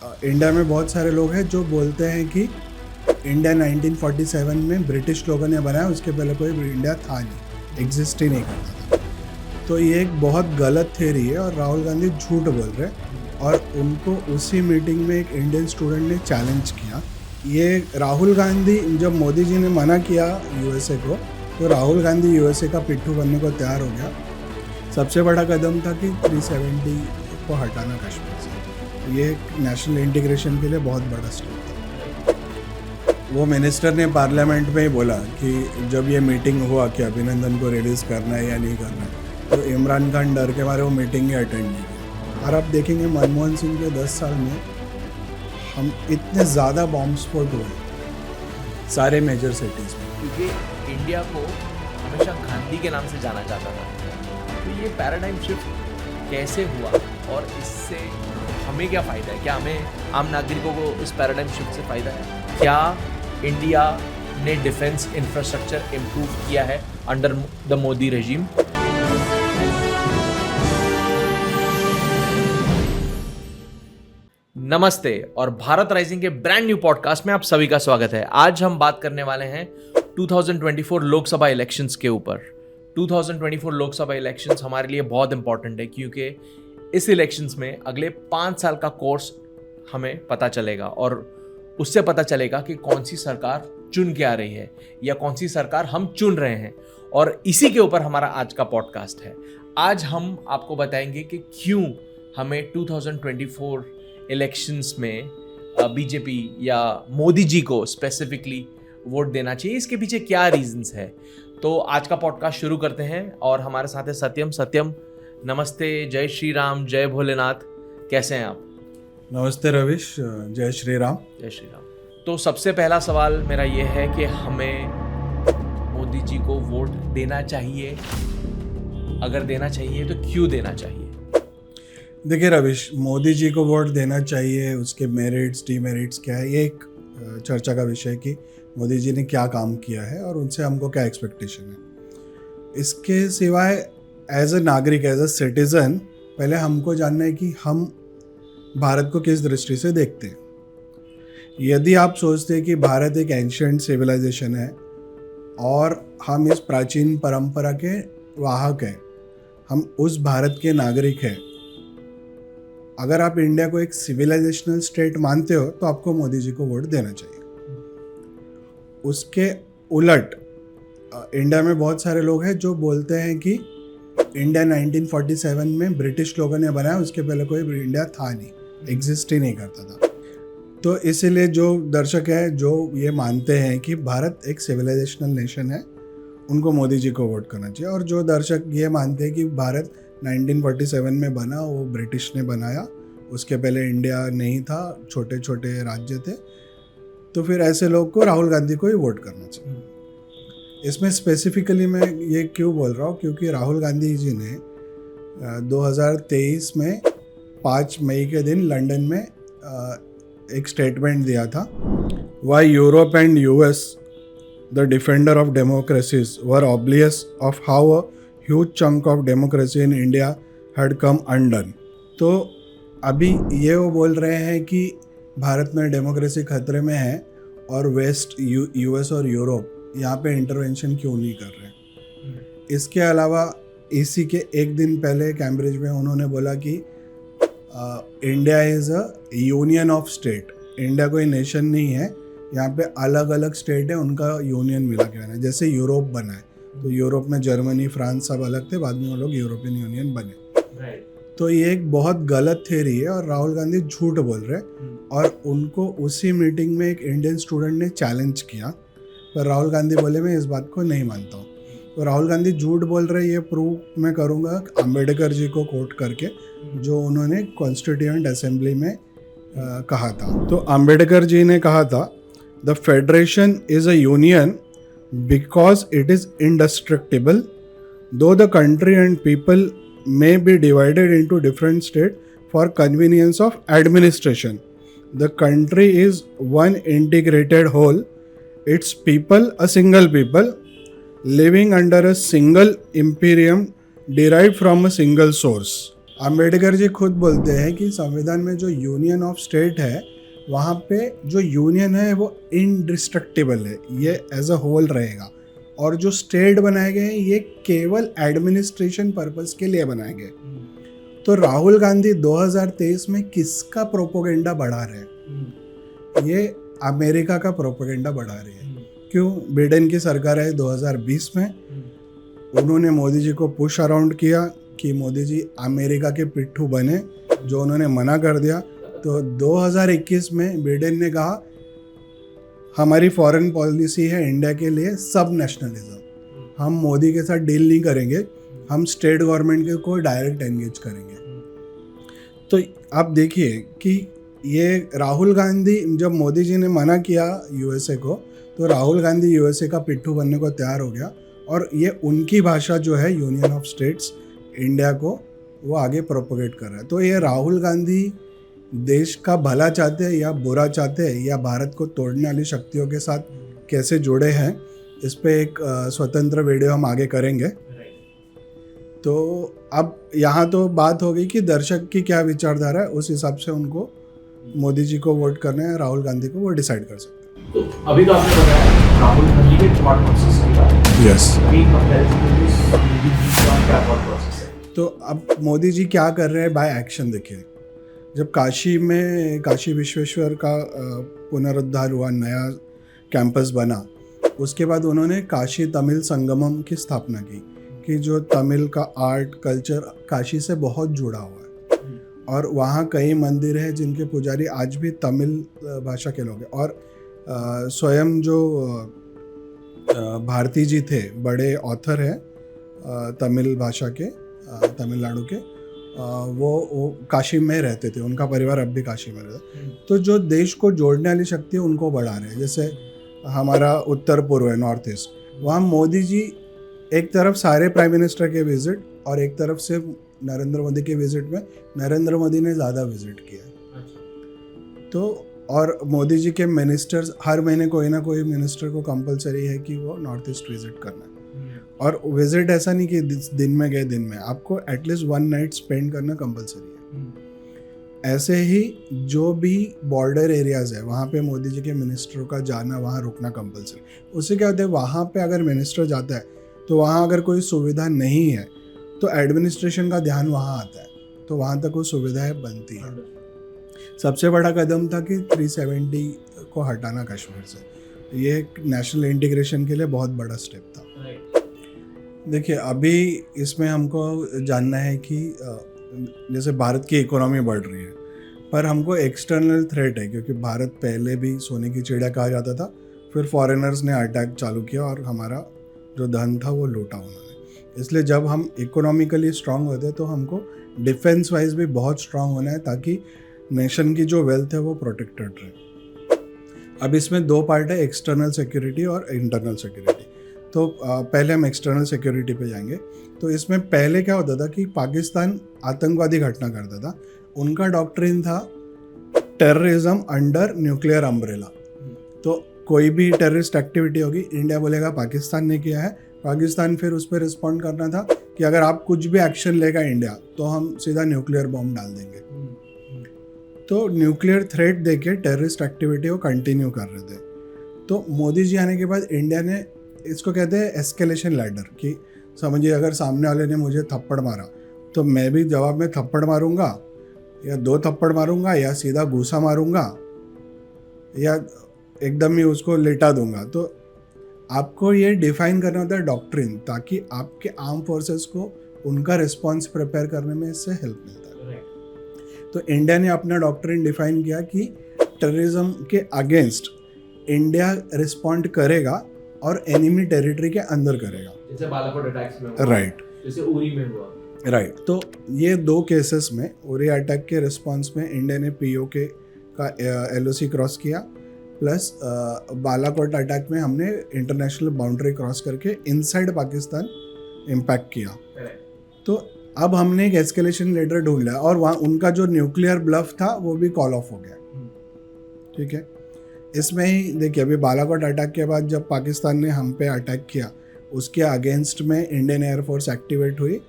India में बहुत सारे लोग हैं जो बोलते हैं कि इंडिया 1947 में ब्रिटिश लोगों ने बनाया, उसके पहले कोई इंडिया था नहीं, एग्जिस्ट ही नहीं करता था। तो ये एक बहुत गलत थ्योरी है और राहुल गांधी झूठ बोल रहे हैं। और उनको उसी मीटिंग में एक इंडियन स्टूडेंट ने चैलेंज किया। ये राहुल गांधी, जब मोदी जी ने मना किया यूएसए को, तो राहुल गांधी यूएसए का पिट्ठू बनने को तैयार हो गया। सबसे बड़ा कदम था कि 370 को हटाना कश्मीर से। ये नेशनल इंटीग्रेशन के लिए बहुत बड़ा स्टेप था। वो मिनिस्टर ने पार्लियामेंट में ही बोला कि जब ये मीटिंग हुआ कि अभिनंदन को रिलीज़ करना है या नहीं करना है, तो इमरान खान डर के मारे वो मीटिंग ही अटेंड नहीं किया। और आप देखेंगे मनमोहन सिंह के 10 साल में हम इतने ज़्यादा बॉम्ब स्फोट हुए सारे मेजर सिटीज़ में, क्योंकि इंडिया को हमेशा गांधी के नाम से जाना जाता था। तो ये पैराडाइम शिफ्ट कैसे हुआ और इससे हमें क्या फ़ायदा है? क्या हमें आम नागरिकों को इस पैराडाइम शिफ्ट से फ़ायदा है? क्या इंडिया ने डिफेंस इंफ्रास्ट्रक्चर इम्प्रूव किया है अंडर द मोदी रेजिम? नमस्ते और भारत राइजिंग के ब्रांड न्यू पॉडकास्ट में आप सभी का स्वागत है। आज हम बात करने वाले हैं 2024 लोकसभा इलेक्शंस के ऊपर। 2024 लोकसभा इलेक्शंस हमारे लिए बहुत इंपॉर्टेंट है क्योंकि इस इलेक्शंस में अगले 5 साल का कोर्स हमें पता चलेगा और उससे पता चलेगा कि कौन सी सरकार चुन के आ रही है या कौन सी सरकार हम चुन रहे हैं। और इसी के ऊपर हमारा आज का पॉडकास्ट है। आज हम आपको बताएंगे कि क्यों हमें 2024 इलेक्शंस में बीजेपी या मोदी जी को स्पेसिफिकली वोट देना चाहिए, इसके पीछे क्या रीजंस है। तो आज का पॉडकास्ट शुरू करते हैं और हमारे साथ है सत्यम। नमस्ते, जय श्री राम, जय भोलेनाथ, कैसे हैं आप? नमस्ते रविश, जय श्री राम। जय श्री राम। तो सबसे पहला सवाल मेरा ये है कि हमें मोदी जी को वोट देना चाहिए? अगर देना चाहिए तो क्यों देना चाहिए? देखिए रविश, मोदी जी को वोट देना चाहिए, उसके मेरिट्स डीमेरिट्स क्या है, ये एक चर्चा का विषय है कि मोदी जी ने क्या काम किया है और उनसे हमको क्या एक्सपेक्टेशन है। इसके सिवाय एज अ नागरिक, एज अ सिटीज़न, पहले हमको जानना है कि हम भारत को किस दृष्टि से देखते हैं। यदि आप सोचते हैं कि भारत एक एंशिएंट सिविलाइजेशन है और हम इस प्राचीन परंपरा के वाहक हैं, हम उस भारत के नागरिक हैं, अगर आप इंडिया को एक सिविलाइजेशनल स्टेट मानते हो तो आपको मोदी जी को वोट देना चाहिए। उसके उलट इंडिया में बहुत सारे लोग हैं जो बोलते हैं कि इंडिया 1947 में ब्रिटिश लोगों ने बनाया, उसके पहले कोई इंडिया था नहीं, एग्जिस्ट ही नहीं करता था। तो इसीलिए जो दर्शक हैं जो ये मानते हैं कि भारत एक सिविलाइजेशनल नेशन है, उनको मोदी जी को वोट करना चाहिए। और जो दर्शक ये मानते हैं कि भारत 1947 में बना, वो ब्रिटिश ने बनाया, उसके पहले इंडिया नहीं था, छोटे छोटे राज्य थे, तो फिर ऐसे लोग को राहुल गांधी को ही वोट करना चाहिए। इसमें स्पेसिफिकली मैं ये क्यों बोल रहा हूँ, क्योंकि राहुल गांधी जी ने 2023 में 5 मई के दिन लंदन में एक स्टेटमेंट दिया था। Why Europe and US the defender of democracies were oblivious of how a huge chunk of democracy in India had come undone. तो अभी ये वो बोल रहे हैं कि भारत में डेमोक्रेसी खतरे में है और वेस्ट यूएस और यूरोप यहाँ पे इंटरवेंशन क्यों नहीं कर रहे। इसके अलावा इसी के एक दिन पहले कैम्ब्रिज में उन्होंने बोला कि India is a union of state. India कोई नेशन नहीं है, यहाँ पे अलग अलग स्टेट है, उनका यूनियन मिला के बना है। जैसे यूरोप बना है तो यूरोप में जर्मनी, फ्रांस सब अलग थे, बाद में वो लोग यूरोपियन यूनियन बने। तो ये एक बहुत गलत थ्योरी है और राहुल गांधी झूठ बोल रहे हैं। और उनको उसी मीटिंग में एक इंडियन स्टूडेंट ने चैलेंज किया, पर राहुल गांधी बोले मैं इस बात को नहीं मानता हूँ। तो राहुल गांधी झूठ बोल रहे, ये प्रूव मैं करूँगा अंबेडकर जी को कोट करके, जो उन्होंने कॉन्स्टिट्यूएंट असेंबली में कहा था। तो अंबेडकर जी ने कहा था, the federation is a union because it is indestructible, though the country and people may be divided into different states for convenience of administration. The country is one integrated whole, its people a single people, living under a single imperium derived from a single source. Ambedkar ji खुद बोलते हैं कि संविधान में जो union of state है वहाँ पे जो यूनियन है वो इनडिस्ट्रक्टिबल है, ये एज अ होल रहेगा, और जो स्टेट बनाए गए हैं ये केवल एडमिनिस्ट्रेशन पर्पस के लिए बनाए गए। तो राहुल गांधी 2023 में किसका प्रोपोगेंडा बढ़ा रहे हैं? ये अमेरिका का प्रोपोगेंडा बढ़ा रही है। क्यों? बिडेन की सरकार है 2020 में, उन्होंने मोदी जी को पुश अराउंड किया कि मोदी जी अमेरिका के पिट्ठू बने, जो उन्होंने मना कर दिया। तो 2021 में बिडेन ने कहा हमारी फॉरेन पॉलिसी है इंडिया के लिए सब नेशनलिज्म, हम मोदी के साथ डील नहीं करेंगे, हम स्टेट गवर्नमेंट को डायरेक्ट एंगेज करेंगे। तो आप देखिए कि ये राहुल गांधी, जब मोदी जी ने मना किया यूएसए को, तो राहुल गांधी यूएसए का पिट्ठू बनने को तैयार हो गया, और ये उनकी भाषा जो है यूनियन ऑफ स्टेट्स इंडिया को, वो आगे प्रोपोगेट कर रहा है। तो ये राहुल गांधी देश का भला चाहते हैं या बुरा चाहते हैं, या भारत को तोड़ने वाली शक्तियों के साथ कैसे जुड़े हैं, इस पे एक स्वतंत्र वीडियो हम आगे करेंगे। तो अब यहाँ तो बात हो गई कि दर्शक की क्या विचारधारा है, उस हिसाब से उनको मोदी जी को वोट करना है, राहुल गांधी को, वो डिसाइड कर सकते हैं। तो अभी तो आपने बताया राहुल गांधी के थॉट प्रोसेस की बात। यस। अभी कंपैरिजन में मोदी जी का क्या थॉट प्रोसेस है? तो अब मोदी जी क्या कर रहे हैं बाय एक्शन देखिए। जब काशी में काशी विश्वेश्वर का पुनरुद्धार हुआ, नया कैंपस बना, उसके बाद उन्होंने काशी तमिल संगमम की स्थापना की, कि जो तमिल का आर्ट कल्चर काशी से बहुत जुड़ा हुआ है, और वहाँ कई मंदिर हैं जिनके पुजारी आज भी तमिल भाषा के लोग हैं। और स्वयं जो भारती जी थे, बड़े ऑथर हैं तमिल भाषा के, तमिलनाडु के, वो काशी में रहते थे, उनका परिवार अब भी काशी में रहता है। तो जो देश को जोड़ने वाली शक्ति है उनको बढ़ा रहे हैं। जैसे हमारा उत्तर पूर्व है, नॉर्थ ईस्ट, वहाँ मोदी जी एक तरफ सारे प्राइम मिनिस्टर के विजिट, और एक तरफ से नरेंद्र मोदी के विजिट में नरेंद्र मोदी ने ज़्यादा विजिट किया। तो और मोदी जी के मिनिस्टर्स, हर महीने कोई ना कोई मिनिस्टर को कंपलसरी है कि वो नॉर्थ ईस्ट विजिट करना है। और विजिट ऐसा नहीं कि दिन में गए, दिन में आपको एटलीस्ट 1 नाइट स्पेंड करना कंपलसरी है। ऐसे ही जो भी बॉर्डर एरियाज है वहाँ पे मोदी जी के मिनिस्टरों का जाना, वहाँ रुकना कंपलसरी। उससे क्या होता है, वहाँ पे अगर मिनिस्टर जाता है तो वहाँ अगर कोई सुविधा नहीं है तो एडमिनिस्ट्रेशन का ध्यान वहाँ आता है, तो वहाँ तक वो सुविधाएं बनती है। सबसे बड़ा कदम था कि 370 को हटाना कश्मीर से, ये नेशनल इंटीग्रेशन के लिए बहुत बड़ा स्टेप था। देखिए अभी इसमें हमको जानना है कि जैसे भारत की इकोनॉमी बढ़ रही है, पर हमको एक्सटर्नल थ्रेट है, क्योंकि भारत पहले भी सोने की चिड़िया कहा जाता था, फिर फॉरेनर्स ने अटैक चालू किया और हमारा जो धन था वो लूटा उन्होंने। इसलिए जब हम इकोनॉमिकली स्ट्रांग होते हैं तो हमको डिफेंस वाइज भी बहुत स्ट्रांग होना है, ताकि नेशन की जो वेल्थ है वो प्रोटेक्टेड रहे। अब इसमें 2 पार्ट है, एक्सटर्नल सिक्योरिटी और इंटरनल सिक्योरिटी। तो पहले हम एक्सटर्नल सिक्योरिटी पे जाएंगे। तो इसमें पहले क्या होता था कि पाकिस्तान आतंकवादी घटना करता था, उनका डॉक्ट्रिन था टेररिज्म अंडर न्यूक्लियर अम्ब्रेला। तो कोई भी टेररिस्ट एक्टिविटी होगी, इंडिया बोलेगा पाकिस्तान ने किया है, पाकिस्तान फिर उस पर रिस्पॉन्ड करना था कि अगर आप कुछ भी एक्शन लेगा इंडिया तो हम सीधा न्यूक्लियर बॉम्ब डाल देंगे। तो न्यूक्लियर थ्रेट देके टेररिस्ट एक्टिविटी को कंटिन्यू कर रहे थे। तो मोदी जी आने के बाद इंडिया ने, इसको कहते हैं एस्केलेशन लैडर, कि समझिए अगर सामने वाले ने मुझे थप्पड़ मारा तो मैं भी जवाब में थप्पड़ मारूंगा, या 2 थप्पड़ मारूंगा, या सीधा घूसा मारूंगा, या एकदम ही उसको लेटा दूंगा। तो आपको ये डिफाइन करना होता है डॉक्ट्रिन, ताकि आपके आर्म फोर्सेस को उनका रिस्पॉन्स प्रिपेयर करने में इससे हेल्प मिलता है। तो इंडिया ने अपना डॉक्ट्रिन डिफाइन किया कि टेररिज्म के अगेंस्ट इंडिया रिस्पॉन्ड करेगा और एनिमी टेरिटरी के अंदर करेगा, जैसे बालाकोट अटैक्स में, राइट, जैसे उरी में हुआ, राइट। तो ये 2 केसेस में, उरी अटैक के रिस्पॉन्स में इंडिया ने POK का LOC क्रॉस किया, प्लस बालाकोट अटैक में हमने इंटरनेशनल बाउंड्री क्रॉस करके इनसाइड पाकिस्तान इम्पैक्ट किया। तो अब हमने एक एस्केलेशन लेटर ढूंढ लिया, और वहाँ उनका जो न्यूक्लियर ब्लफ था वो भी कॉल ऑफ हो गया। ठीक है, इसमें ही देखिए अभी बालाकोट अटैक के बाद जब पाकिस्तान ने हम पे अटैक किया, उसके अगेंस्ट में इंडियन एयरफोर्स एक्टिवेट हुई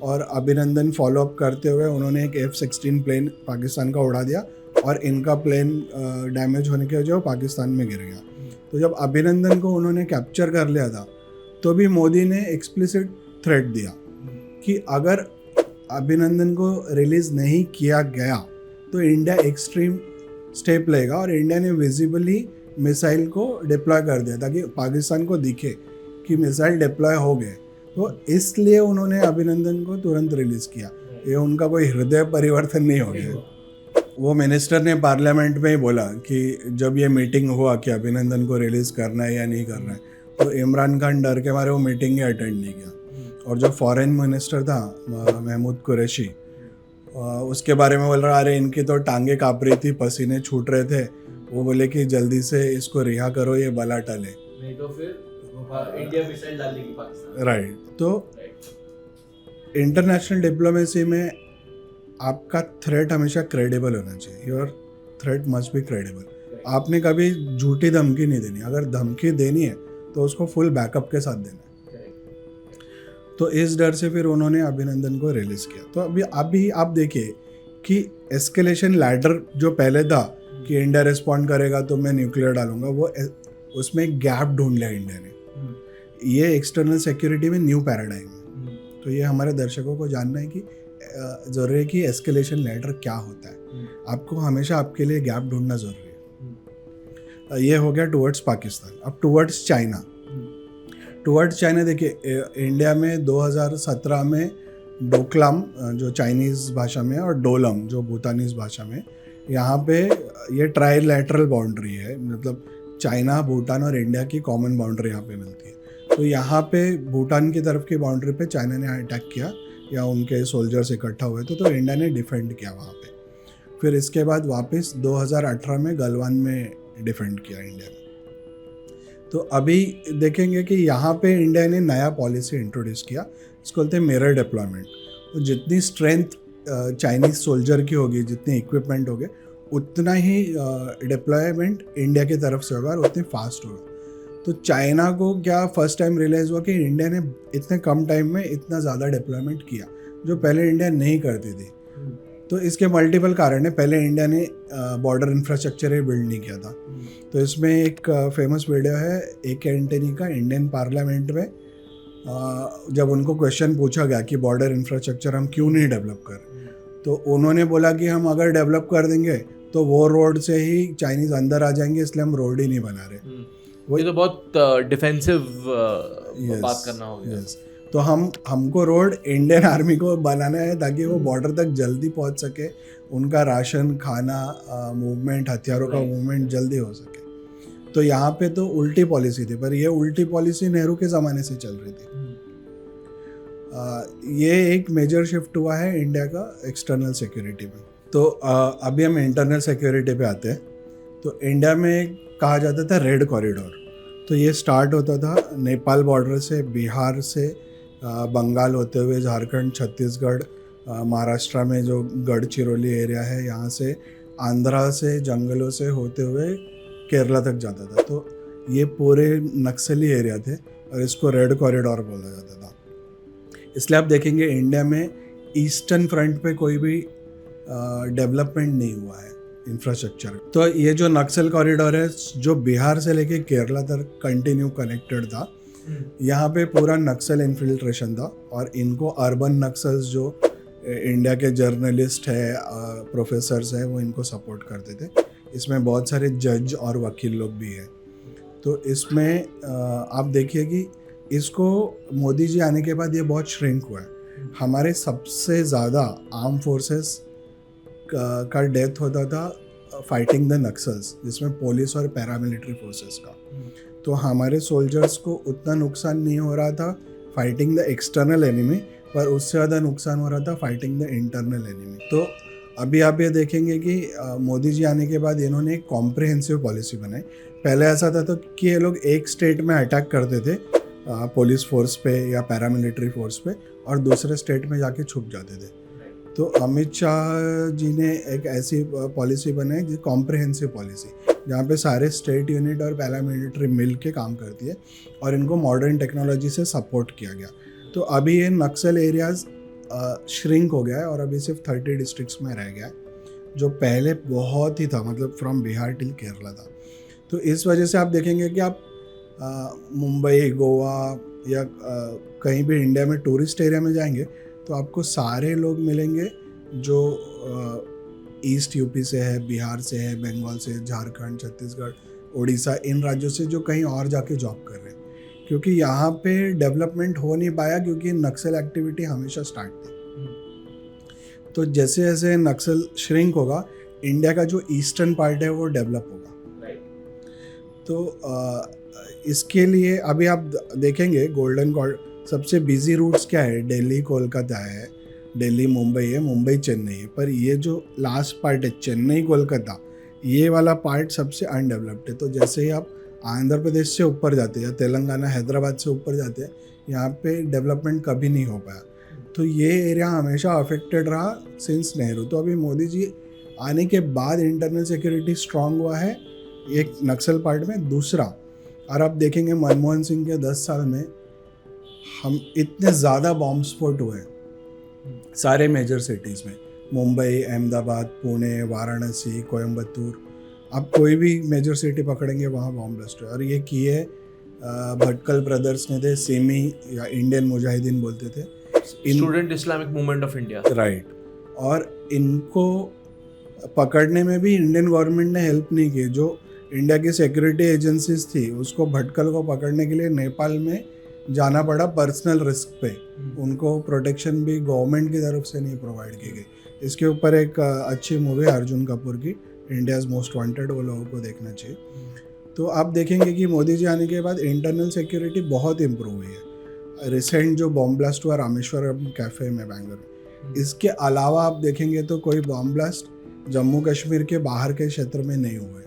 और अभिनंदन फॉलो अप करते हुए उन्होंने एक F-16 प्लेन पाकिस्तान का उड़ा दिया और इनका प्लेन डैमेज होने की वजह वो पाकिस्तान में गिर गया। तो जब अभिनंदन को उन्होंने कैप्चर कर लिया था तो भी मोदी ने एक्सप्लिसिट थ्रेट दिया कि अगर अभिनंदन को रिलीज़ नहीं किया गया तो इंडिया एक्सट्रीम स्टेप लेगा, और इंडिया ने विजिबली मिसाइल को डिप्लॉय कर दिया ताकि पाकिस्तान को दिखे कि मिसाइल डिप्लॉय हो गए। तो इसलिए उन्होंने अभिनंदन को तुरंत रिलीज़ किया। ये उनका कोई हृदय परिवर्तन नहीं हो गया। वो मिनिस्टर ने पार्लियामेंट में ही बोला कि जब ये मीटिंग हुआ कि अभिनंदन को रिलीज़ करना है या नहीं करना है, तो इमरान खान डर के मारे वो मीटिंग ही अटेंड नहीं किया। और जो फॉरेन मिनिस्टर था महमूद कुरैशी, उसके बारे में बोल रहा, अरे इनकी तो टांगे काँप रही थी, पसीने छूट रहे थे, वो बोले कि जल्दी से इसको रिहा करो, ये बला टले, नहीं तो फिर इंडिया मिसाइल डाल देगी पाकिस्तान। राइट। तो इंटरनेशनल डिप्लोमेसी में आपका थ्रेट हमेशा क्रेडिबल होना चाहिए। Your threat must be credible. आपने कभी झूठी धमकी नहीं देनी। अगर धमकी देनी है तो उसको फुल बैकअप के साथ देना है। तो इस डर से फिर उन्होंने अभिनंदन को रिलीज किया। तो अभी आप देखिए कि एस्केलेशन लैडर जो पहले था कि इंडिया रिस्पॉन्ड करेगा तो मैं न्यूक्लियर डालूंगा, वो उसमें एक गैप ढूंढ लिया इंडिया ने। ये एक्सटर्नल सिक्योरिटी में न्यू पैराडाइम है। तो ये हमारे दर्शकों को जानना है कि ज़रूरी है कि एस्केलेशन लैडर क्या होता है। आपको हमेशा आपके लिए गैप ढूंढना ज़रूरी है। ये हो गया टुवर्ड्स पाकिस्तान। अब टुवर्ड्स चाइना। टुवर्ड्स चाइना देखिए, इंडिया में 2017 में डोकलाम जो चाइनीज़ भाषा में है और डोलम जो भूटानीज़ भाषा में, यहाँ पे ये ट्राईलैटरल बाउंड्री है, मतलब चाइना, भूटान और इंडिया की कॉमन बाउंड्री यहाँ पे मिलती है। तो यहाँ पे भूटान की तरफ की बाउंड्री पे चाइना ने अटैक किया या उनके सोल्जर्स इकट्ठा हुए थे, तो इंडिया ने डिफेंड किया वहाँ पे। फिर इसके बाद वापस 2018 में गलवान में डिफेंड किया इंडिया ने। तो अभी देखेंगे कि यहाँ पे इंडिया ने नया पॉलिसी इंट्रोड्यूस किया, इसको बोलते हैं मिरर डिप्लॉयमेंट। तो जितनी स्ट्रेंथ चाइनीज़ सोल्जर की होगी, जितनी इक्विपमेंट होगे, उतना ही डिप्लॉयमेंट इंडिया की तरफ से होगा और उतनी फास्ट होगा। तो चाइना को क्या फर्स्ट टाइम रियलाइज़ हुआ कि इंडिया ने इतने कम टाइम में इतना ज़्यादा डिप्लॉयमेंट किया, जो पहले इंडिया नहीं करती थी। तो इसके मल्टीपल कारण है। पहले इंडिया ने बॉर्डर इंफ्रास्ट्रक्चर ही बिल्ड नहीं किया था। तो इसमें एक फेमस वीडियो है AK एंटनी का इंडियन पार्लियामेंट में, जब उनको क्वेश्चन पूछा गया कि बॉर्डर इंफ्रास्ट्रक्चर हम क्यों नहीं डेवलप कर, तो उन्होंने बोला कि हम अगर डेवलप कर देंगे तो वो रोड से ही चाइनीज़ अंदर आ जाएंगे, इसलिए हम रोड ही नहीं बना रहे। ये तो बहुत डिफेंसिव बात करना होगा। तो हमको रोड इंडियन आर्मी को बनाना है ताकि वो बॉर्डर तक जल्दी पहुंच सके, उनका राशन, खाना, मूवमेंट, हथियारों का मूवमेंट जल्दी हो सके। तो यहाँ पे तो उल्टी पॉलिसी थी, पर ये उल्टी पॉलिसी नेहरू के ज़माने से चल रही थी। ये एक मेजर शिफ्ट हुआ है इंडिया का एक्सटर्नल सिक्योरिटी में। तो अभी हम इंटरनल सिक्योरिटी पे आते हैं। तो इंडिया में कहा जाता था रेड कॉरिडोर। तो ये स्टार्ट होता था नेपाल बॉर्डर से, बिहार से, बंगाल होते हुए झारखंड, छत्तीसगढ़, महाराष्ट्र में जो गढ़चिरौली एरिया है, यहाँ से आंध्रा से जंगलों से होते हुए केरला तक जाता था। तो ये पूरे नक्सली एरिया थे और इसको रेड कॉरिडोर बोला जाता था। इसलिए आप देखेंगे इंडिया में ईस्टर्न फ्रंट पे कोई भी डेवलपमेंट नहीं हुआ है इंफ्रास्ट्रक्चर। तो ये जो नक्सल कॉरिडोर है, जो बिहार से लेके केरला तक कंटिन्यू कनेक्टेड था, यहाँ पे पूरा नक्सल इन्फिल्ट्रेशन था। और इनको अर्बन नक्सल्स जो इंडिया के जर्नलिस्ट है, प्रोफेसर्स हैं, वो इनको सपोर्ट करते थे। इसमें बहुत सारे जज और वकील लोग भी हैं। तो इसमें आप देखिए कि इसको मोदी जी आने के बाद ये बहुत श्रिंक हुआ है। हमारे सबसे ज़्यादा आर्म फोर्सेस का डेथ होता था फाइटिंग द नक्सल्स, जिसमें पुलिस और पैरामिलिट्री फोर्सेस का। तो हमारे सोल्जर्स को उतना नुकसान नहीं हो रहा था फाइटिंग द एक्सटर्नल एनिमी, पर उससे ज़्यादा नुकसान हो रहा था फाइटिंग द इंटरनल एनिमी। तो अभी आप ये देखेंगे कि मोदी जी आने के बाद इन्होंने एक कॉम्प्रिहेंसिव पॉलिसी बनाई। पहले ऐसा था तो कि ये लोग एक स्टेट में अटैक करते थे पुलिस फोर्स पे या पैरामिलिट्री फोर्स पे, और दूसरे स्टेट में जाके छुप जाते थे। तो अमित शाह जी ने एक ऐसी पॉलिसी बनाई जो कॉम्प्रिहेंसिव पॉलिसी, जहाँ पे सारे स्टेट यूनिट और पैरामिलिट्री मिल के काम करती है और इनको मॉडर्न टेक्नोलॉजी से सपोर्ट किया गया। तो अभी ये नक्सल एरियाज़ श्रिंक हो गया है और अभी सिर्फ 30 डिस्ट्रिक्ट्स में रह गया है, जो पहले बहुत ही था, मतलब फ्रॉम बिहार टिल केरला था। तो इस वजह से आप देखेंगे कि आप मुंबई, गोवा या कहीं भी इंडिया में टूरिस्ट एरिया में जाएंगे तो आपको सारे लोग मिलेंगे जो ईस्ट यूपी से है, बिहार से है, बंगाल से, झारखंड, छत्तीसगढ़, उड़ीसा, इन राज्यों से जो कहीं और जाके जॉब कर रहे हैं, क्योंकि यहाँ पे डेवलपमेंट हो नहीं पाया क्योंकि नक्सल एक्टिविटी हमेशा स्टार्ट थी। तो जैसे जैसे नक्सल श्रिंक होगा, इंडिया का जो ईस्टर्न पार्ट है वो डेवलप होगा। तो इसके लिए अभी आप देखेंगे गोल्डन सबसे बिजी रूट्स क्या है, दिल्ली कोलकाता है, दिल्ली मुंबई है, मुंबई चेन्नई है, पर ये जो लास्ट पार्ट है चेन्नई कोलकाता, ये वाला पार्ट सबसे अनडेवलप्ड है। तो जैसे ही आप आंध्र प्रदेश से ऊपर जाते हैं या तेलंगाना, हैदराबाद से ऊपर जाते हैं, यहाँ पे डेवलपमेंट कभी नहीं हो पाया। तो ये एरिया हमेशा अफेक्टेड रहा सिंस नेहरू। तो अभी मोदी जी आने के बाद इंटरनल सिक्योरिटी स्ट्रांग हुआ है एक नक्सल पार्ट में। दूसरा, और आप देखेंगे मनमोहन सिंह के 10 साल में हम इतने ज़्यादा बॉम्ब स्फोट हुए सारे मेजर सिटीज़ में, मुंबई, अहमदाबाद, पुणे, वाराणसी, कोयम्बतूर, आप कोई भी मेजर सिटी पकड़ेंगे वहाँ बॉम्ब ब्लास्ट हुए। और ये किए भटकल ब्रदर्स ने थे, सेमी या इंडियन मुजाहिदीन बोलते थे, student Islamic movement of India, right. और इनको पकड़ने में भी इंडियन गवर्नमेंट ने हेल्प नहीं की। जो इंडिया की सिक्योरिटी एजेंसीज थी उसको भटकल को पकड़ने के लिए नेपाल में जाना पड़ा पर्सनल रिस्क पे। उनको प्रोटेक्शन भी गवर्नमेंट की तरफ से नहीं प्रोवाइड की गई। इसके ऊपर एक अच्छी मूवी है अर्जुन कपूर की, इंडियाज़ मोस्ट वांटेड, वो लोगों को देखना चाहिए। तो आप देखेंगे कि मोदी जी आने के बाद इंटरनल सिक्योरिटी बहुत इम्प्रूव हुई है। रिसेंट जो बॉम्ब ब्लास्ट हुआ रामेश्वरम कैफ़े में बेंगलुरु में, इसके अलावा आप देखेंगे तो कोई बॉम्ब ब्लास्ट जम्मू कश्मीर के बाहर के क्षेत्र में नहीं हुए।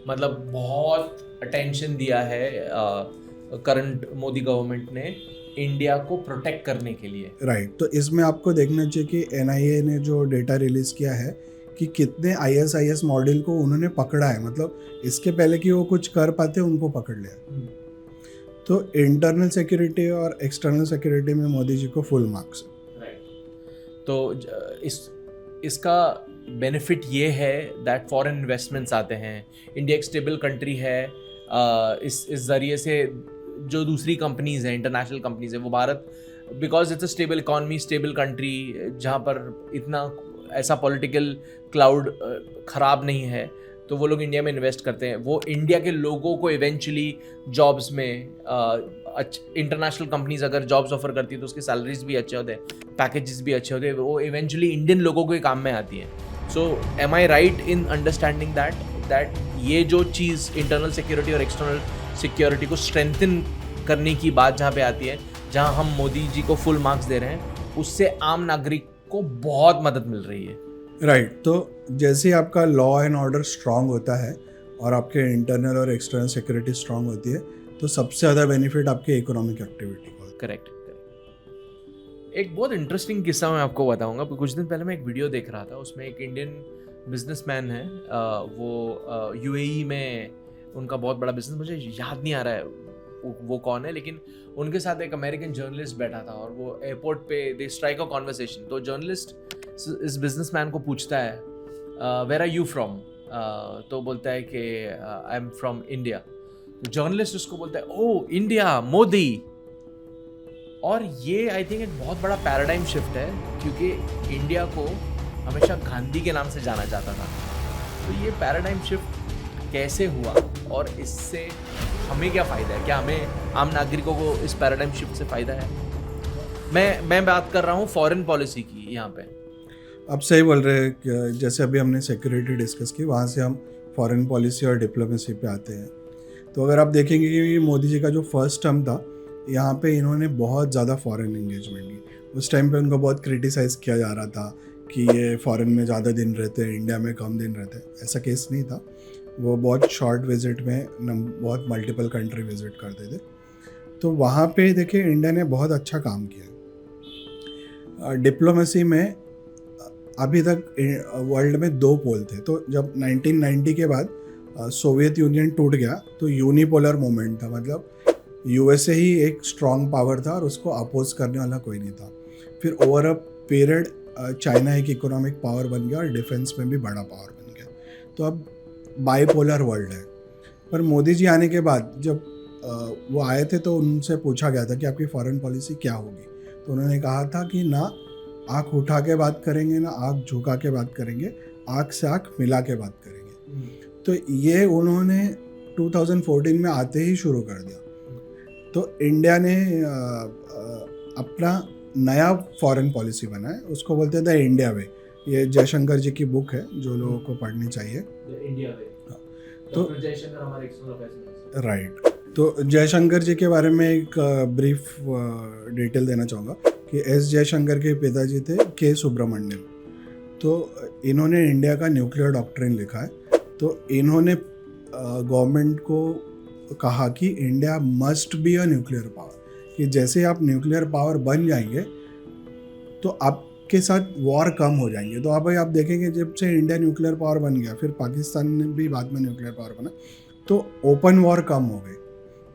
मतलब बहुत अटेंशन दिया है करंट मोदी गवर्नमेंट ने इंडिया को प्रोटेक्ट करने के लिए, राइट। तो इसमें आपको देखना चाहिए कि NIA ने जो डेटा रिलीज़ किया है कि कितने ISIS मॉडल को उन्होंने पकड़ा है, मतलब इसके पहले कि वो कुछ कर पाते उनको पकड़ लिया। तो इंटरनल सिक्योरिटी और एक्सटर्नल सिक्योरिटी में मोदी जी को फुल मार्क्स है। तो इसका बेनिफिट ये है दैट फॉरेन इन्वेस्टमेंट्स आते हैं, इंडिया एक स्टेबल कंट्री है। इस ज़रिए से जो दूसरी कंपनीज़ हैं, इंटरनेशनल कंपनीज़ हैं, वो Bharat, because it's a stable economy, stable country, जहाँ पर इतना ऐसा पॉलिटिकल क्लाउड ख़राब नहीं है, तो वो लोग इंडिया में इन्वेस्ट करते हैं। वो इंडिया के लोगों को इवेंचुअली जॉब्स में, इंटरनेशनल कंपनीज अगर जॉब्स ऑफर करती है तो उसके सैलरीज भी अच्छे होते हैं, पैकेजेस भी अच्छे होते हैं, वो इवेंचुअली इंडियन लोगों के काम में आती है। So am I right in understanding that ये जो चीज़ इंटरनल सिक्योरिटी और एक्सटर्नल सिक्योरिटी को स्ट्रेंथन करने की बात जहाँ पे आती है, जहाँ हम मोदी जी को फुल मार्क्स दे रहे हैं, उससे आम नागरिक को बहुत मदद मिल रही है, राइट। तो जैसे ही आपका लॉ एंड ऑर्डर स्ट्रांग होता है और आपके इंटरनल और एक्सटर्नल सिक्योरिटी स्ट्रांग होती है, तो सबसे ज़्यादा बेनिफिट आपके इकोनॉमिक एक्टिविटी को। करेक्ट। एक बहुत इंटरेस्टिंग किस्सा मैं आपको बताऊंगा। कुछ दिन पहले मैं एक वीडियो देख रहा था, उसमें एक इंडियन बिजनेसमैन है, वो UAE में उनका बहुत बड़ा बिजनेस, मुझे याद नहीं आ रहा है वो कौन है, लेकिन उनके साथ एक अमेरिकन जर्नलिस्ट बैठा था और वो एयरपोर्ट पे दे स्ट्राइक अ कॉन्वर्सेशन। तो जर्नलिस्ट इस बिजनेसमैन को पूछता है वेयर आर यू फ्रॉम, तो बोलता है कि आई एम फ्रॉम इंडिया। तो जर्नलिस्ट उसको बोलता है ओह इंडिया, मोदी। और ये आई थिंक एक बहुत बड़ा पैराडाइम शिफ्ट है, क्योंकि इंडिया को हमेशा गांधी के नाम से जाना जाता था। तो ये पैराडाइम शिफ्ट कैसे हुआ और इससे हमें क्या फ़ायदा है? क्या हमें आम नागरिकों को इस पैराडाइम शिफ्ट से फ़ायदा है? मैं बात कर रहा हूँ फॉरेन पॉलिसी की यहाँ पे। आप सही बोल रहे हैं। जैसे अभी हमने सिक्योरिटी डिस्कस की, वहाँ से हम फॉरेन पॉलिसी और डिप्लोमेसी पे आते हैं। तो अगर आप देखेंगे कि मोदी जी का जो फर्स्ट टर्म था, यहाँ पे इन्होंने बहुत ज़्यादा फॉरेन एंगेजमेंट की। उस टाइम पे उनको बहुत क्रिटिसाइज़ किया जा रहा था कि ये फॉरेन में ज़्यादा दिन रहते हैं, इंडिया में कम दिन रहते हैं। ऐसा केस नहीं था, वो बहुत शॉर्ट विजिट में बहुत मल्टीपल कंट्री विजिट करते थे। तो वहाँ पे देखिए इंडिया ने बहुत अच्छा काम किया। डिप्लोमेसी में अभी तक वर्ल्ड में 2 पोल थे। तो जब 1990 के बाद सोवियत यूनियन टूट गया तो यूनिपोलर मूवमेंट था, मतलब USA ही एक स्ट्रॉन्ग पावर था और उसको अपोज करने वाला कोई नहीं था। फिर ओवर अ पीरियड चाइना एक इकोनॉमिक पावर बन गया और डिफेंस में भी बड़ा पावर बन गया। तो अब बाईपोलर वर्ल्ड है। पर मोदी जी आने के बाद जब वो आए थे तो उनसे पूछा गया था कि आपकी फॉरेन पॉलिसी क्या होगी, तो उन्होंने कहा था कि ना आँख उठा के बात करेंगे ना आँख झुका के बात करेंगे, आँख से आँख मिला के बात करेंगे। तो ये उन्होंने 2014 में आते ही शुरू कर दिया। तो इंडिया ने अपना नया फॉरेन पॉलिसी बनाया, उसको बोलते थे इंडिया वे। ये जयशंकर जी की बुक है जो लोगों को पढ़नी चाहिए। इंडिया वे। तो जयशंकर हमारे एक्सटर्नल अफेयर्स राइट, तो जयशंकर जी के बारे में एक ब्रीफ डिटेल देना चाहूँगा कि एस जयशंकर के पिताजी थे के सुब्रमण्यम। तो इन्होंने इंडिया का न्यूक्लियर डॉक्ट्रिन लिखा है। तो इन्होंने गवर्नमेंट को कहा कि India must be a nuclear power, कि जैसे आप न्यूक्लियर पावर बन जाएंगे तो आपके साथ वॉर कम हो जाएंगे। तो आप भाई आप देखेंगे जब से इंडिया न्यूक्लियर पावर बन गया, फिर पाकिस्तान ने भी बाद में न्यूक्लियर पावर बना, तो ओपन वॉर कम हो गई।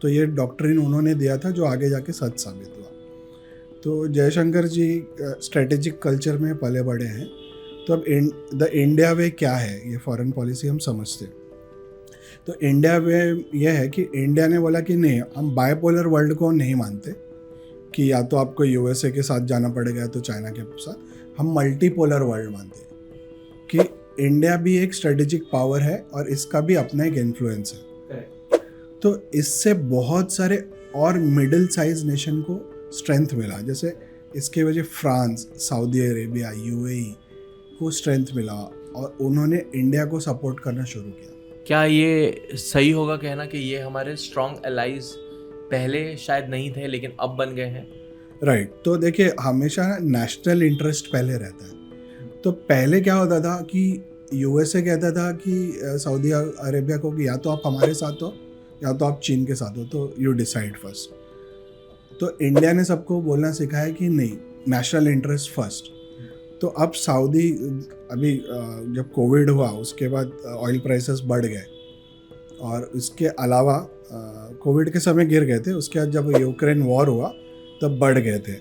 तो ये डॉक्ट्रिन उन्होंने दिया था जो आगे जाके सच साबित हुआ। तो जयशंकर जी स्ट्रेटेजिक कल्चर में पले बड़े हैं। तो अब द इंडिया वे क्या है, ये फॉरेन पॉलिसी हम समझते हैं। तो इंडिया वे ये है कि इंडिया ने बोला कि नहीं, हम बायपोलर वर्ल्ड को नहीं मानते कि या तो आपको यूएसए के साथ जाना पड़ेगा या तो चाइना के साथ। हम मल्टीपोलर वर्ल्ड मानते हैं कि इंडिया भी एक स्ट्रेटेजिक पावर है और इसका भी अपना एक इन्फ्लुएंस है। तो इससे बहुत सारे और मिडिल साइज नेशन को स्ट्रेंथ मिला। जैसे इसके वजह फ्रांस, सऊदी अरेबिया, यूएई को स्ट्रेंथ मिला और उन्होंने इंडिया को सपोर्ट करना शुरू किया। क्या ये सही होगा कहना कि ये हमारे स्ट्रॉन्ग एलाइज पहले शायद नहीं थे लेकिन अब बन गए हैं? राइट। तो देखिए, हमेशा नेशनल इंटरेस्ट पहले रहता है। तो पहले क्या होता था कि यूएसए कहता था कि सऊदी अरेबिया को कि या तो आप हमारे साथ हो या तो आप चीन के साथ हो, तो यू डिसाइड फर्स्ट। तो इंडिया ने सबको बोलना सिखाया कि नहीं, नेशनल इंटरेस्ट फर्स्ट। तो अब सऊदी, अभी जब कोविड हुआ उसके बाद ऑयल प्राइसेस बढ़ गए और इसके अलावा कोविड के समय गिर गए थे, उसके बाद जब यूक्रेन वॉर हुआ तब बढ़ गए थे।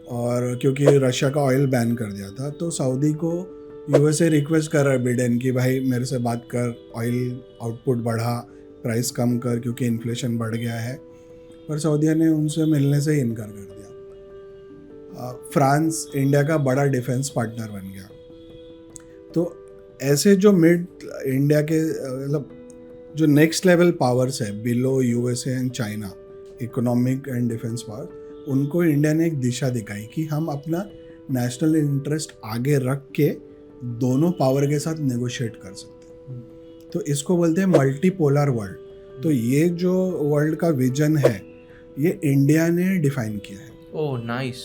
और क्योंकि रशिया का ऑयल बैन कर दिया था, तो सऊदी को यूएसए रिक्वेस्ट कर रहा है बिडेन कि भाई मेरे से बात कर, ऑयल आउटपुट बढ़ा, प्राइस कम कर क्योंकि इन्फ्लेशन बढ़ गया है। पर सऊदी ने उनसे मिलने से ही इनकार कर दिया। फ्रांस इंडिया का बड़ा डिफेंस पार्टनर बन गया। तो ऐसे जो मिड इंडिया के मतलब जो नेक्स्ट लेवल पावर्स है below USA and China, economic and defence power, उनको इंडिया ने एक दिशा दिखाई कि हम अपना नेशनल इंटरेस्ट आगे रख के दोनों पावर के साथ नेगोशिएट कर सकते हैं। तो इसको बोलते हैं मल्टीपोलर वर्ल्ड। तो ये जो वर्ल्ड का विजन है ये इंडिया ने डिफाइन किया है। Oh nice.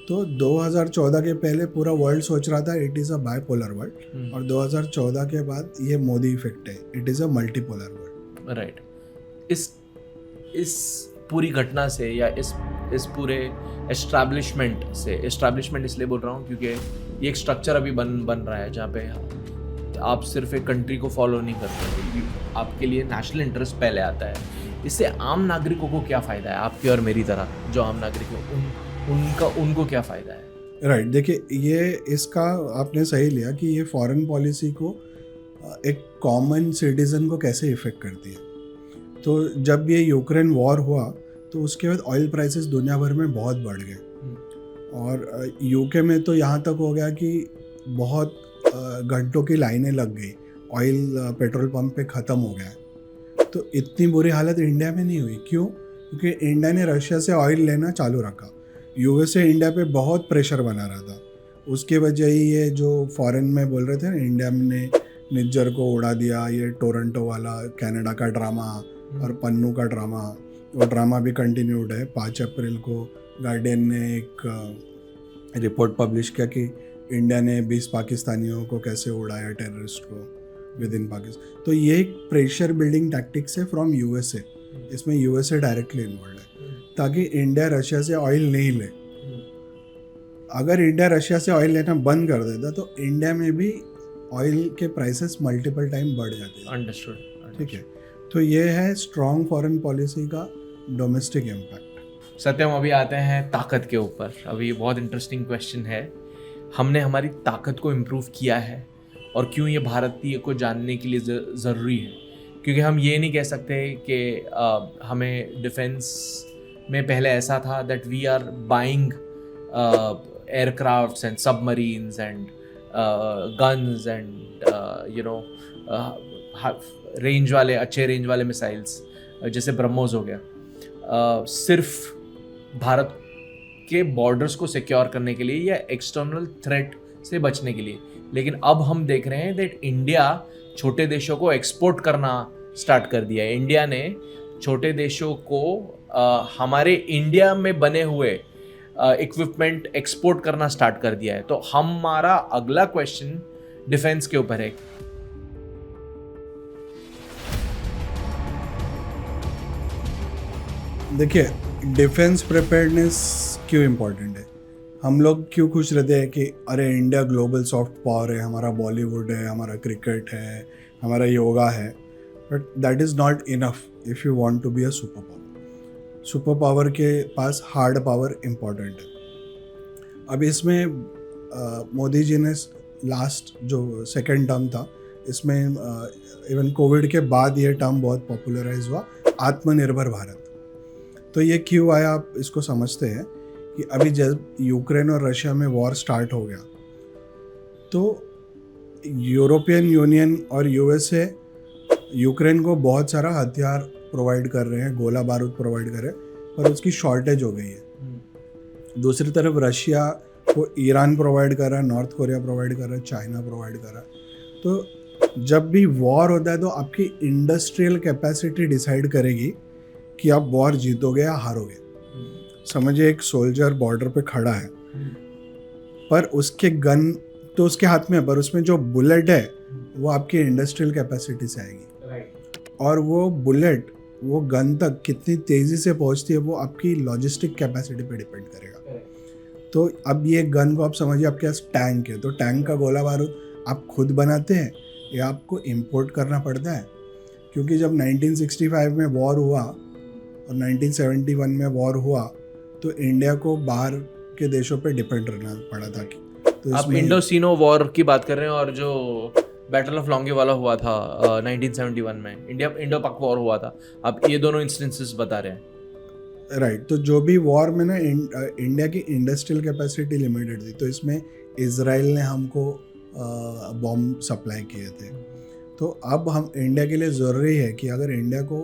तो 2014 के पहले पूरा वर्ल्ड सोच रहा था it is a bipolar world, और 2014 के बाद ये मोदी इफेक्ट है, it is a multipolar world. Right. इस पूरी घटना से या इस पूरे एस्टैब्लिशमेंट से, एस्टैब्लिशमेंट इसलिए बोल रहा हूँ क्योंकि ये एक स्ट्रक्चर अभी बन रहा है जहाँ पे आप सिर्फ एक कंट्री को फॉलो नहीं करते, आपके लिए नेशनल इंटरेस्ट पहले आता है। इससे आम नागरिकों को क्या फ़ायदा है, आपके और मेरी तरह जो आम नागरिक हैं उनको क्या फ़ायदा है? राइट, देखिए ये इसका आपने सही लिया कि ये फॉरेन पॉलिसी को एक कॉमन सिटीज़न को कैसे इफ़ेक्ट करती है। तो जब ये यूक्रेन वॉर हुआ तो उसके बाद ऑयल प्राइसेस दुनिया भर में बहुत बढ़ गए, और यूके में तो यहाँ तक हो गया कि बहुत घंटों की लाइनें लग गई, ऑयल पेट्रोल पंप पे ख़त्म हो गया। तो इतनी बुरी हालत इंडिया में नहीं हुई। क्यों? क्योंकि इंडिया ने रशिया से ऑयल लेना चालू रखा। यूएसए इंडिया पे बहुत प्रेशर बना रहा था, उसके वजह ही ये जो फॉरेन में बोल रहे थे ना इंडिया ने निज्जर को उड़ा दिया, ये टोरंटो वाला कनाडा का ड्रामा और पन्नू का ड्रामा, वो ड्रामा भी कंटिन्यूड है। 5 अप्रैल को गार्डियन ने एक रिपोर्ट पब्लिश किया कि इंडिया ने 20 पाकिस्तानियों को कैसे उड़ाया, टेररिस्ट को विद इन पाकिस्तान। तो ये एक प्रेशर बिल्डिंग टैक्टिक्स है फ्रॉम यूएसए। इसमें यूएसए डायरेक्टली इन्वॉल्व है ताकि इंडिया रशिया से ऑयल नहीं ले। अगर इंडिया रशिया से ऑयल लेना बंद कर देता तो इंडिया में भी ऑयल के प्राइसेस मल्टीपल टाइम बढ़ जाते हैं। अंडरस्टूड। ठीक है, तो ये है स्ट्रॉन्ग फॉरेन पॉलिसी का डोमेस्टिक इम्पैक्ट। सत्यम, अभी आते हैं ताकत के ऊपर। अभी बहुत इंटरेस्टिंग क्वेश्चन है, हमने हमारी ताकत को इम्प्रूव किया है और क्यों ये भारतीय को जानने के लिए ज़रूरी है? क्योंकि हम ये नहीं कह सकते कि हमें डिफेंस में पहले ऐसा था that we are buying aircrafts and submarines and guns and you know range वाले, अच्छे रेंज वाले मिसाइल्स जैसे ब्रह्मोस हो गया, सिर्फ भारत के बॉर्डर्स को सिक्योर करने के लिए या एक्सटर्नल थ्रेट से बचने के लिए। लेकिन अब हम देख रहे हैं दैट इंडिया छोटे देशों को एक्सपोर्ट करना स्टार्ट कर दिया है। इंडिया ने छोटे देशों को हमारे इंडिया में बने हुए इक्विपमेंट एक्सपोर्ट करना स्टार्ट कर दिया है। तो हमारा अगला क्वेश्चन डिफेंस के ऊपर है। देखिए, डिफेंस प्रिपेयर्डनेस क्यों इम्पोर्टेंट है? हम लोग क्यों खुश रहते हैं कि अरे इंडिया ग्लोबल सॉफ्ट पावर है, हमारा बॉलीवुड है, हमारा क्रिकेट है, हमारा योगा है, but that is not enough if you want to be a super power. Super power के पास हार्ड पावर इम्पॉर्टेंट है। अब इसमें मोदी जी ने लास्ट जो सेकेंड टर्म था, इसमें इवन कोविड के बाद ये टर्म बहुत पॉपुलराइज हुआ, आत्मनिर्भर भारत। तो ये क्यों आया, आप इसको समझते हैं कि अभी जब यूक्रेन और रशिया में वॉर स्टार्ट हो गया तो यूरोपियन यूनियन और यूएसए यूक्रेन को बहुत सारा हथियार प्रोवाइड कर रहे हैं, गोला बारूद प्रोवाइड कर रहे हैं, पर उसकी शॉर्टेज हो गई है। दूसरी तरफ रशिया को ईरान प्रोवाइड कर रहा है, नॉर्थ कोरिया प्रोवाइड कर रहा है, चाइना प्रोवाइड कर रहा है। तो जब भी वॉर होता है तो आपकी इंडस्ट्रियल कैपेसिटी डिसाइड करेगी कि आप वॉर जीतोगे या हारोगे। समझिए एक सोल्जर बॉर्डर पे खड़ा है, पर उसके गन तो उसके हाथ में है, पर उसमें जो बुलेट है वो आपकी इंडस्ट्रियल कैपेसिटी से आएगी। और वो बुलेट वो गन तक कितनी तेज़ी से पहुंचती है वो आपकी लॉजिस्टिक कैपेसिटी पे डिपेंड करेगा। तो अब ये गन को आप समझिए, आपके पास टैंक है, तो टैंक का गोला बारूद आप खुद बनाते हैं या आपको इम्पोर्ट करना पड़ता है? क्योंकि जब 1965 में वॉर हुआ और 1971 में वॉर हुआ तो इंडिया को बाहर के देशों पे डिपेंड रहना पड़ा था। तो आप इंडो-सीनो वॉर की बात कर रहे हैं और जो बैटल ऑफ लोंगेवाला हुआ था 1971 में, इंडो पाक वॉर हुआ था, आप ये दोनों इंस्टेंसेस बता रहे हैं। राइट। तो जो भी वॉर में ना इंडिया की इंडस्ट्रियल कैपेसिटी लिमिटेड थी, तो इसमें इजराइल ने हमको बॉम्ब सप्लाई किए थे। तो अब हम इंडिया के लिए ज़रूरी है कि अगर इंडिया को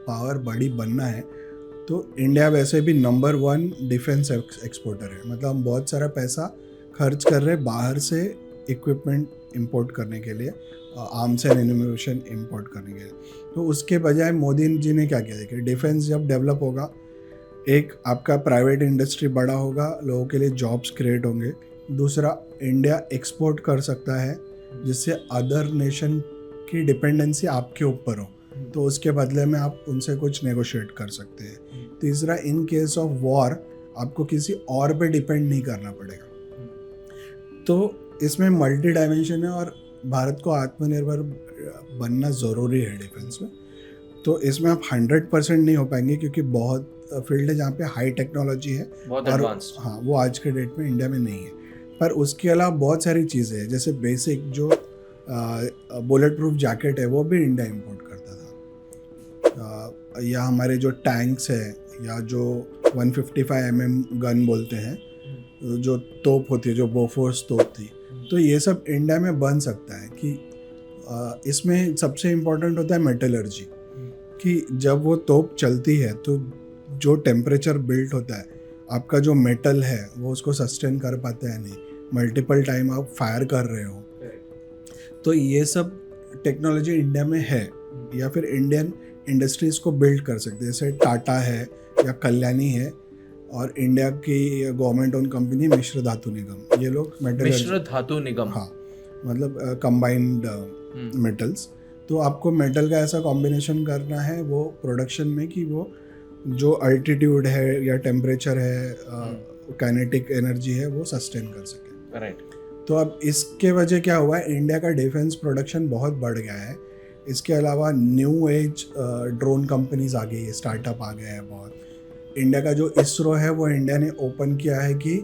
पावर बड़ी बनना है तो इंडिया वैसे भी नंबर 1 डिफेंस एक्सपोर्टर है। मतलब हम बहुत सारा पैसा खर्च कर रहे हैं बाहर से इक्विपमेंट इंपोर्ट करने के लिए, आर्म्स एंड एम्यूनिशन इंपोर्ट करने के लिए। तो उसके बजाय मोदी जी ने क्या किया? देखिए, डिफेंस जब डेवलप होगा, एक आपका प्राइवेट इंडस्ट्री बड़ा होगा, लोगों के लिए जॉब्स क्रिएट होंगे। दूसरा, इंडिया एक्सपोर्ट कर सकता है जिससे अदर नेशन की डिपेंडेंसी आपके ऊपर हो, तो उसके बदले में आप उनसे कुछ नेगोशिएट कर सकते हैं। तीसरा, इन केस ऑफ वॉर आपको किसी और पे डिपेंड नहीं करना पड़ेगा। तो इसमें मल्टी डायमेंशन है और भारत को आत्मनिर्भर बनना ज़रूरी है डिफेंस में। तो इसमें आप 100% नहीं हो पाएंगे क्योंकि बहुत फील्ड है जहाँ पे हाई टेक्नोलॉजी है और हाँ, वो आज के डेट में इंडिया में नहीं है। पर उसके अलावा बहुत सारी चीज़ें हैं, जैसे बेसिक जो बुलेट प्रूफ जैकेट है वो भी इंडिया इंपोर्ट करता था, या हमारे जो टैंक्स है या जो 155 mm गन बोलते हैं, जो तोप होती है, जो बोफोर्स तोप थी, तो ये सब इंडिया में बन सकता है। कि इसमें सबसे इम्पोर्टेंट होता है मेटलर्जी, कि जब वो तोप चलती है तो जो टेम्परेचर बिल्ट होता है, आपका जो मेटल है वो उसको सस्टेन कर पाता है नहीं, मल्टीपल टाइम आप फायर कर रहे हो। तो ये सब टेक्नोलॉजी इंडिया में है, या फिर इंडियन इंडस्ट्रीज़ को बिल्ड कर सकते हैं, जैसे टाटा है या कल्याणी है, और इंडिया की गवर्नमेंट ओन कंपनी मिश्र धातु निगम, ये लोग मिश्र धातु निगम, हाँ, मतलब कंबाइंड मेटल्स। तो आपको मेटल का ऐसा कॉम्बिनेशन करना है वो प्रोडक्शन में कि वो जो अल्टीट्यूड है या टेम्परेचर है, काइनेटिक एनर्जी है, वो सस्टेन कर सके। राइट। तो अब इसके वजह क्या हुआ है, इंडिया का डिफेंस प्रोडक्शन बहुत बढ़ गया है। इसके अलावा न्यू एज ड्रोन कंपनीज आ गई है, स्टार्टअप आ गए हैं बहुत, इंडिया का जो इसरो है वो इंडिया ने ओपन किया है कि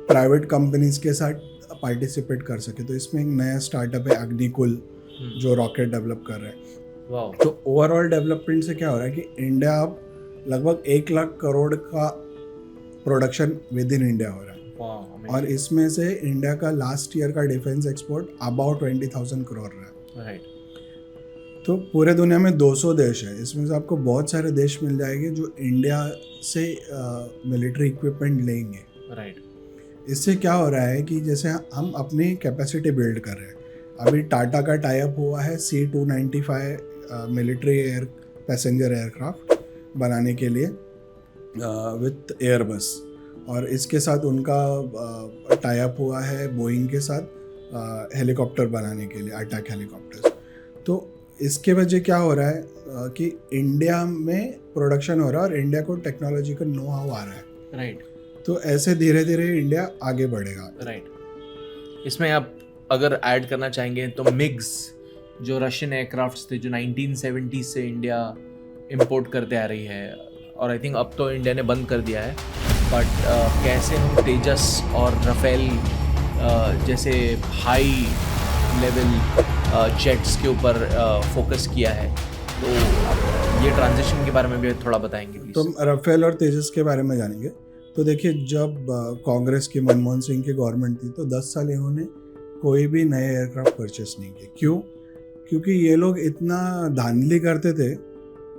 प्राइवेट कंपनीज के साथ पार्टिसिपेट कर सके। तो इसमें एक नया स्टार्टअप है अग्निकुल जो रॉकेट डेवलप कर रहा है। वाओ। तो ओवरऑल डेवलपमेंट से क्या हो रहा है कि इंडिया अब लगभग 1 लाख करोड़ का प्रोडक्शन विद इन इंडिया हो रहा है। और इसमें से इंडिया का लास्ट ईयर का डिफेंस एक्सपोर्ट अबाउट 20,000 करोड़ रहा है। राइट। तो पूरे दुनिया में 200 देश है, इसमें से आपको बहुत सारे देश मिल जाएंगे जो इंडिया से मिलिट्री इक्विपमेंट लेंगे। राइट। इससे क्या हो रहा है कि जैसे हम अपनी कैपेसिटी बिल्ड कर रहे हैं। अभी टाटा का टाई अप हुआ है C-295 military air passenger aircraft बनाने के लिए विथ एयरबस, और इसके साथ उनका टाई अप हुआ है बोइंग के साथ हेलीकॉप्टर बनाने के लिए, अटैक हेलीकॉप्टर्स। तो इसके वजह क्या हो रहा है कि इंडिया में प्रोडक्शन हो रहा है और इंडिया को टेक्नोलॉजी का नो हाउ आ रहा है। राइट। तो ऐसे धीरे धीरे इंडिया आगे बढ़ेगा। राइट। इसमें आप अगर ऐड करना चाहेंगे तो मिग्स जो रशियन एयरक्राफ्ट्स थे जो 1970 से इंडिया इंपोर्ट करते आ रही है, और आई थिंक अब तो इंडिया ने बंद कर दिया है, बट कैसे हम तेजस और राफेल जैसे हाई लेवल जेट्स के ऊपर फोकस किया है, तो ये ट्रांजिशन के बारे में भी थोड़ा बताएंगे please? तो राफेल और तेजस के बारे में जानेंगे। तो देखिए, जब कांग्रेस की मनमोहन सिंह की गवर्नमेंट थी तो 10 साल इन्होंने कोई भी नए एयरक्राफ्ट परचेस नहीं किए। क्यों? क्योंकि ये लोग इतना धांधली करते थे,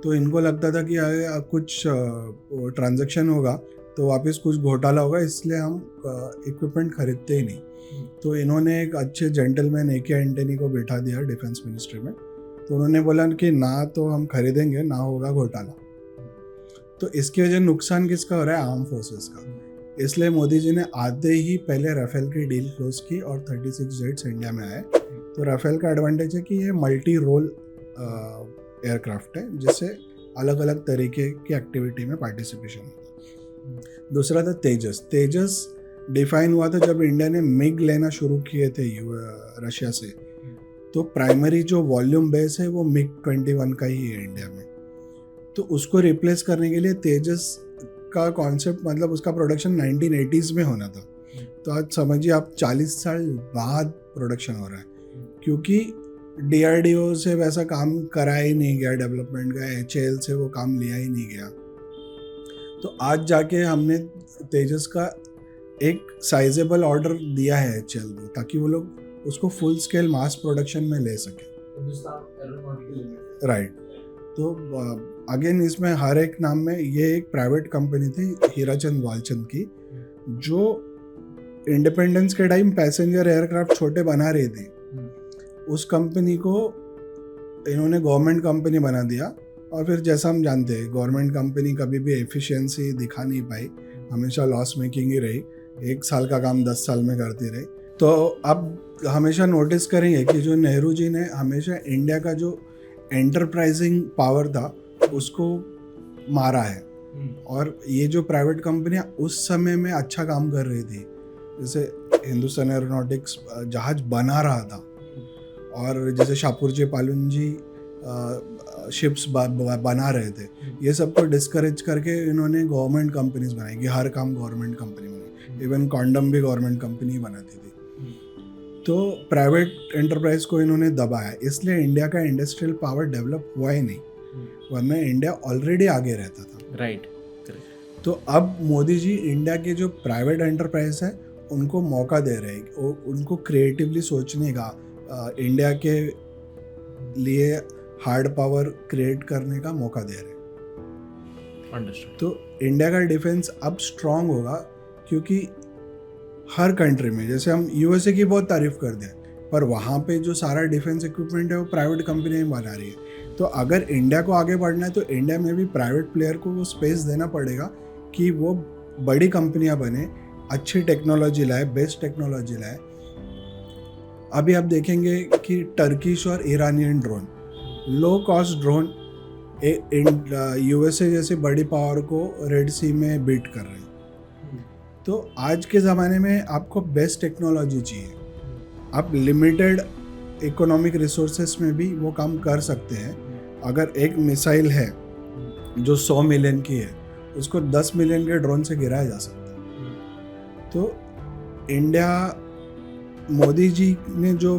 तो इनको लगता था कि अगर कुछ ट्रांजैक्शन होगा तो वापस कुछ घोटाला होगा, इसलिए हम इक्विपमेंट खरीदते ही नहीं। तो इन्होंने एक अच्छे जेंटलमैन AK एंटनी को बैठा दिया डिफेंस मिनिस्ट्री में। तो उन्होंने बोला कि ना तो हम खरीदेंगे, ना होगा घोटाला। तो इसकी वजह नुकसान किसका हो रहा है? आर्म फोर्सेस का। इसलिए मोदी जी ने आते ही पहले राफेल की डील क्लोज की और 36 जेट्स इंडिया में आए। तो राफेल का एडवांटेज है कि ये मल्टी रोल एयरक्राफ्ट है, जिससे अलग अलग तरीके की एक्टिविटी में पार्टिसिपेशन होता है। दूसरा था तेजस। तेजस डिफाइन हुआ था जब इंडिया ने मिग लेना शुरू किए थे रशिया से। तो प्राइमरी जो वॉल्यूम बेस है वो MiG-21 का ही है इंडिया में। तो उसको रिप्लेस करने के लिए तेजस का कॉन्सेप्ट, मतलब उसका प्रोडक्शन 1980s में होना था। तो आज समझिए आप 40 साल बाद प्रोडक्शन हो रहा है, क्योंकि DRDO से वैसा काम कराया ही नहीं गया डेवलपमेंट का, HAL से वो काम लिया ही नहीं गया। तो आज जाके हमने तेजस का एक साइजेबल ऑर्डर दिया है HAL को, ताकि वो लोग उसको फुल स्केल मास प्रोडक्शन में ले सके। राइट। तो अगेन इसमें हर एक नाम में, ये एक प्राइवेट कंपनी थी हीराचंद वालचंद की, जो इंडिपेंडेंस के टाइम पैसेंजर एयरक्राफ्ट छोटे बना रही थी। उस कंपनी को इन्होंने गवर्नमेंट कंपनी बना दिया, और फिर जैसा हम जानते हैं गवर्नमेंट कंपनी कभी भी एफिशिएंसी दिखा नहीं पाई, हमेशा लॉस मेकिंग ही रही। 1 साल का काम 10 साल में करती रही। तो अब हमेशा नोटिस करेंगे कि जो नेहरू जी ने हमेशा इंडिया का जो एंटरप्राइजिंग पावर था उसको मारा है। और ये जो प्राइवेट कंपनियां उस समय में अच्छा काम कर रही थी, जैसे हिंदुस्तान एरोनॉटिक्स जहाज बना रहा था, और जैसे शाहपुरजी पालुन जी शिप्स बना रहे थे, ये सबको डिस्करेज करके इन्होंने गवर्नमेंट कंपनीज बनाई कि हर काम गवर्नमेंट कंपनी बनाई। इवन कॉन्डम भी गवर्नमेंट कंपनी बनाती थी। तो प्राइवेट एंटरप्राइज को इन्होंने दबाया, इसलिए इंडिया का इंडस्ट्रियल पावर डेवलप हुआ ही नहीं, वरना इंडिया ऑलरेडी आगे रहता था। राइट। तो अब मोदी जी इंडिया के जो प्राइवेट एंटरप्राइज है उनको मौका दे रहे हैं, उनको क्रिएटिवली सोचने का, इंडिया के लिए हार्ड पावर क्रिएट करने का मौका दे रहे हैं। अंडरस्टूड। तो इंडिया का डिफेंस अब स्ट्रांग होगा, क्योंकि हर कंट्री में, जैसे हम USA की बहुत तारीफ करते हैं, पर वहाँ पे जो सारा डिफेंस इक्विपमेंट है वो प्राइवेट कंपनियाँ बना रही है। तो अगर इंडिया को आगे बढ़ना है तो इंडिया में भी प्राइवेट प्लेयर को वो स्पेस देना पड़ेगा कि वो बड़ी कंपनियाँ बने, अच्छी टेक्नोलॉजी लाए, बेस्ट टेक्नोलॉजी लाए। अभी आप देखेंगे कि टर्किश और Iranian drone, low cost drone, USA जैसे बड़ी पावर को रेड सी में बीट कर रहे हैं। तो आज के ज़माने में आपको बेस्ट टेक्नोलॉजी चाहिए। आप लिमिटेड इकोनॉमिक रिसोर्सेस में भी वो काम कर सकते हैं। अगर एक मिसाइल है जो 100 मिलियन की है उसको 10 मिलियन के ड्रोन से गिराया जा सकता है। तो इंडिया, मोदी जी ने जो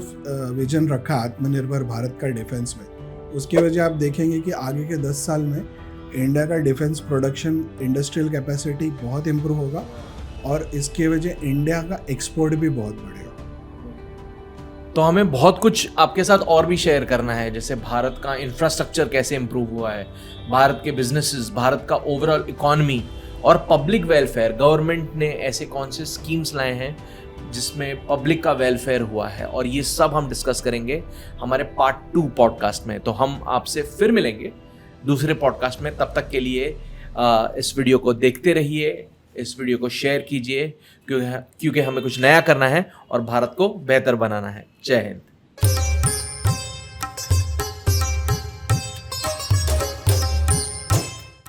विजन रखा आत्मनिर्भर भारत का डिफेंस में, उसकी वजह आप देखेंगे कि आगे के 10 साल में इंडिया का डिफेंस प्रोडक्शन, इंडस्ट्रियल कैपेसिटी बहुत इम्प्रूव होगा और इसकी वजह इंडिया का एक्सपोर्ट भी बहुत बढ़ेगा। तो हमें बहुत कुछ आपके साथ और भी शेयर करना है, जैसे भारत का इंफ्रास्ट्रक्चर कैसे इम्प्रूव हुआ है, भारत के बिजनेसेस, भारत का ओवरऑल इकोनॉमी और पब्लिक वेलफेयर। गवर्नमेंट ने ऐसे कौन से स्कीम्स लाए हैं जिसमें पब्लिक का वेलफेयर हुआ है, और ये सब हम डिस्कस करेंगे हमारे पार्ट 2 पॉडकास्ट में। तो हम आपसे फिर मिलेंगे दूसरे पॉडकास्ट में। तब तक के लिए इस वीडियो को देखते रहिए, इस वीडियो को शेयर कीजिए, क्योंकि हमें कुछ नया करना है और भारत को बेहतर बनाना है। जय हिंद।